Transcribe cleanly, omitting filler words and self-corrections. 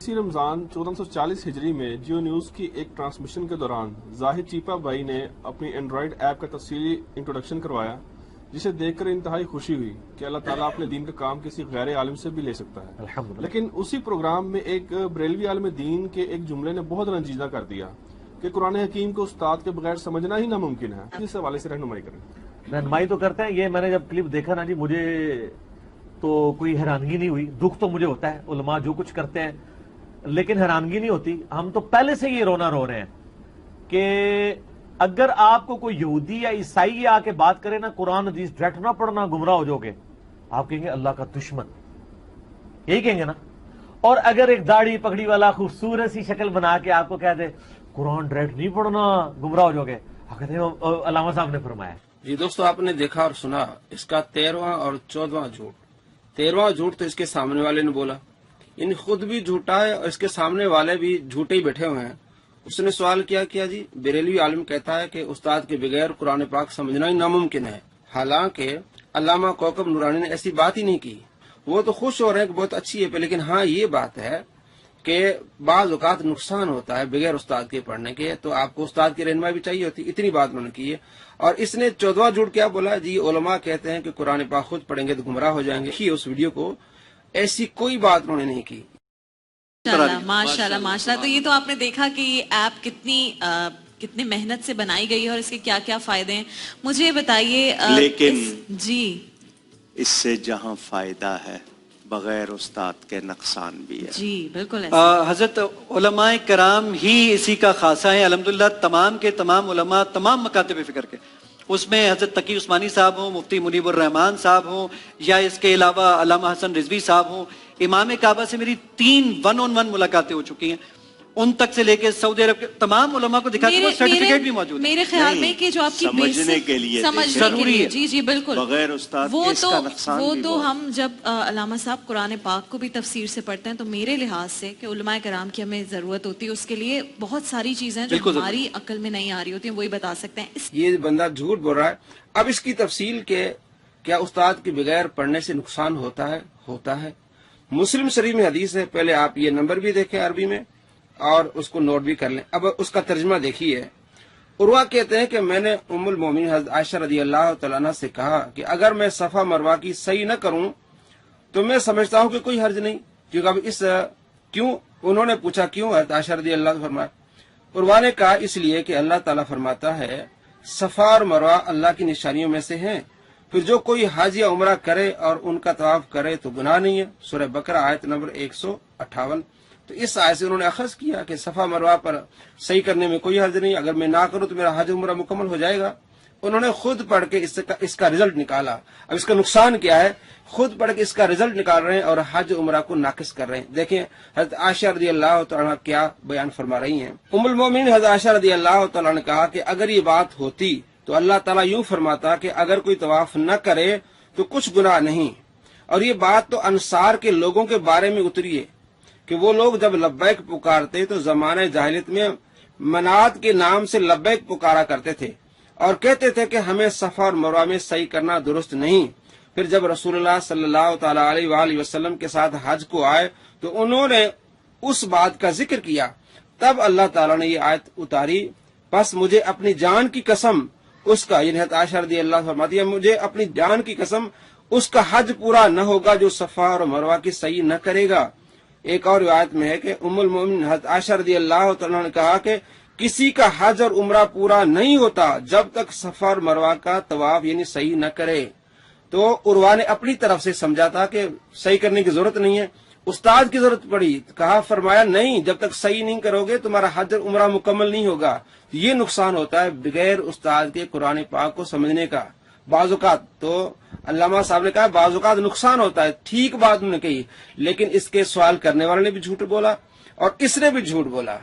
اسی رمضان 1440 ہجری میں جیو نیوز کی ایک ٹرانسمیشن کے دوران زاہد چیپا بھائی نے اپنی اینڈرائیڈ ایپ کا تفصیلی انٹروڈکشن کروایا، جسے دیکھ کر انتہائی خوشی ہوئی کہ اللہ تعالیٰ اپنے دین کا کام کسی غیر عالم سے بھی لے سکتا ہے۔ لیکن اسی پروگرام میں ایک بریلوی عالم دین کے ایک جملے نے بہت رنجیدہ کر دیا کہ قرآن حکیم کو استاد کے بغیر سمجھنا ہی ناممکن ہے۔ اس حوالے سے رہنمائی کریں۔ رہنمائی تو کرتے ہیں، یہ میں نے جب کلپ دیکھا نا جی، مجھے تو کوئی حیرانگی نہیں ہوئی۔ دکھ تو مجھے ہوتا ہے، علماء جو کچھ کرتے ہیں، لیکن حیرانگی نہیں ہوتی۔ ہم تو پہلے سے یہ رونا رو رہے ہیں کہ اگر آپ کو کوئی یہودی یا عیسائی آ کے بات کرے نا قرآن حدیث ڈائریکٹ نہ پڑھنا گمراہ ہو جاؤ گے، آپ کہیں گے اللہ کا دشمن، یہی کہیں گے نا۔ اور اگر ایک داڑھی پگڑی والا خوبصورت سی شکل بنا کے آپ کو کہہ دے قرآن ڈائریکٹ نہیں پڑھنا گمراہ ہو جاؤ گے، آپ کہتے ہیں علامہ صاحب نے فرمایا۔ جی دوستو، آپ نے دیکھا اور سنا اس کا 13واں اور 14واں جھوٹ۔ 13واں جھوٹ تو اس کے سامنے والے نے بولا، یعنی خود بھی جھوٹا ہے اور اس کے سامنے والے بھی جھوٹے ہی بیٹھے ہوئے ہیں۔ اس نے سوال کیا جی، بریلوی عالم کہتا ہے کہ استاد کے بغیر قرآن پاک سمجھنا ہی ناممکن ہے، حالانکہ علامہ کوکب نورانی نے ایسی بات ہی نہیں کی۔ وہ تو خوش ہو رہے ہیں کہ بہت اچھی ہے، لیکن ہاں یہ بات ہے کہ بعض اوقات نقصان ہوتا ہے بغیر استاد کے پڑھنے کے، تو آپ کو استاد کی رہنمائی بھی چاہیے ہوتی۔ اتنی بات انہوں نے کی ہے۔ اور اس نے 14واں جھوٹ کیا بولا جی، علماء کہتے ہیں کہ قرآن پاک خود پڑھیں گے تو گمراہ ہو جائیں گے۔ اس ویڈیو کو ایسی کوئی بات انہوں نے نہیں کی۔ ماشاءاللہ ماشاءاللہ۔ تو یہ تو آپ نے دیکھا کہ یہ ایپ کتنی محنت سے بنائی گئی ہے اور اس کے کیا کیا فائدے ہیں۔ مجھے بتائیے لیکن جی، اس سے جہاں فائدہ ہے بغیر استاد کے نقصان بھی ہے۔ جی بالکل۔ حضرت علماء کرام ہی اسی کا خاصہ ہے الحمدللہ۔ تمام کے تمام علماء تمام مکاتب فکر کے، اس میں حضرت تقی عثمانی صاحب ہوں، مفتی منیب الرحمان صاحب ہوں، یا اس کے علاوہ علامہ حسن رضوی صاحب ہوں، امام کعبہ سے میری 3 1-on-1 ملاقاتیں ہو چکی ہیں، ان تک سے لے کے سعودی عرب کے تمام علماء کو دکھا کے وہ سرٹیفکیٹ بھی موجود ہے۔ میرے خیال میں کہ جو آپ کی سمجھنے کے لیے ضروری ہے۔ جی بالکل، بغیر استاد کے اس کا نقصان بھی وہ تو بہت۔ ہم جب علامہ صاحب قرآن پاک کو بھی تفسیر سے پڑھتے ہیں تو میرے لحاظ سے کہ علماء کرام کی ہمیں ضرورت ہوتی ہے، اس کے لیے بہت ساری چیزیں جو ہماری عقل میں نہیں آ رہی ہوتی ہیں وہی بتا سکتے ہیں۔ یہ بندہ جھوٹ بول رہا ہے۔ اب اس کی تفصیل کے کیا استاد کے بغیر پڑھنے سے نقصان ہوتا ہے۔ مسلم شریف میں حدیث ہے، پہلے آپ یہ نمبر بھی دیکھیں عربی میں اور اس کو نوٹ بھی کر لیں۔ اب اس کا ترجمہ دیکھیے۔ عروہ کہتے ہیں کہ میں نے ام المومنین حضرت عائشہ رضی اللہ تعالیٰ عنہ سے کہا کہ اگر میں صفا مروہ کی صحیح نہ کروں تو میں سمجھتا ہوں کہ کوئی حرج نہیں، کیونکہ اب کیوں انہوں نے پوچھا کیوں، حضرت عائشہ رضی اللہ عنہ فرمایا، عروہ نے کہا اس لیے کہ اللہ تعالیٰ فرماتا ہے صفا اور مروہ اللہ کی نشانیوں میں سے ہیں، پھر جو کوئی حج یا عمرہ کرے اور ان کا طواف کرے تو گناہ نہیں ہے۔ سورہ بقرہ آیت نمبر 158۔ تو اس آیت سے انہوں نے اخذ کیا کہ صفا مروہ پر صحیح کرنے میں کوئی حرج نہیں، اگر میں نہ کروں تو میرا حج عمرہ مکمل ہو جائے گا۔ انہوں نے خود پڑھ کے اس کا رزلٹ نکالا۔ اب اس کا نقصان کیا ہے، خود پڑھ کے اس کا رزلٹ نکال رہے ہیں اور حج عمرہ کو ناقص کر رہے ہیں۔ دیکھیں حضرت عائشہ رضی اللہ تعالیٰ عنہ کیا بیان فرما رہی ہیں۔ ام المومنین حضرت عائشہ رضی اللہ تعالیٰ نے کہا کہ اگر یہ بات ہوتی تو اللہ تعالیٰ یوں فرماتا کہ اگر کوئی طواف نہ کرے تو کچھ گناہ نہیں، اور یہ بات تو انصار کے لوگوں کے بارے میں اتری ہے کہ وہ لوگ جب لبیک پکارتے تو زمانہ جاہلیت میں منات کے نام سے لبیک پکارا کرتے تھے اور کہتے تھے کہ ہمیں صفا اور مروہ میں صحیح کرنا درست نہیں۔ پھر جب رسول اللہ صلی اللہ تعالیٰ علیہ وآلہ وسلم کے ساتھ حج کو آئے تو انہوں نے اس بات کا ذکر کیا، تب اللہ تعالیٰ نے یہ آیت اتاری، بس مجھے اپنی جان کی قسم اس کا، یعنی حضرت عائشہ رضی اللہ فرماتی ہے مجھے اپنی جان کی قسم اس کا حج پورا نہ ہوگا جو صفا اور مروہ کی صحیح نہ کرے گا۔ ایک اور روایت میں ہے کہ ام المومنین حضرت عائشہ رضی اللہ تعالیٰ نے کہا کہ کسی کا حج اور عمرہ پورا نہیں ہوتا جب تک صفا اور مروہ کا طواف یعنی صحیح نہ کرے۔ تو عروہ نے اپنی طرف سے سمجھا تھا کہ صحیح کرنے کی ضرورت نہیں ہے، استاد کی ضرورت پڑی، کہا فرمایا نہیں، جب تک صحیح نہیں کرو گے تمہارا حج اور عمرہ مکمل نہیں ہوگا۔ یہ نقصان ہوتا ہے بغیر استاد کے قرآن پاک کو سمجھنے کا۔ بعض اوقات تو علامہ صاحب نے کہا بعض اوقات نقصان ہوتا ہے، ٹھیک بات انہوں نے کہی، لیکن اس کے سوال کرنے والے نے بھی جھوٹ بولا اور اس نے بھی جھوٹ بولا۔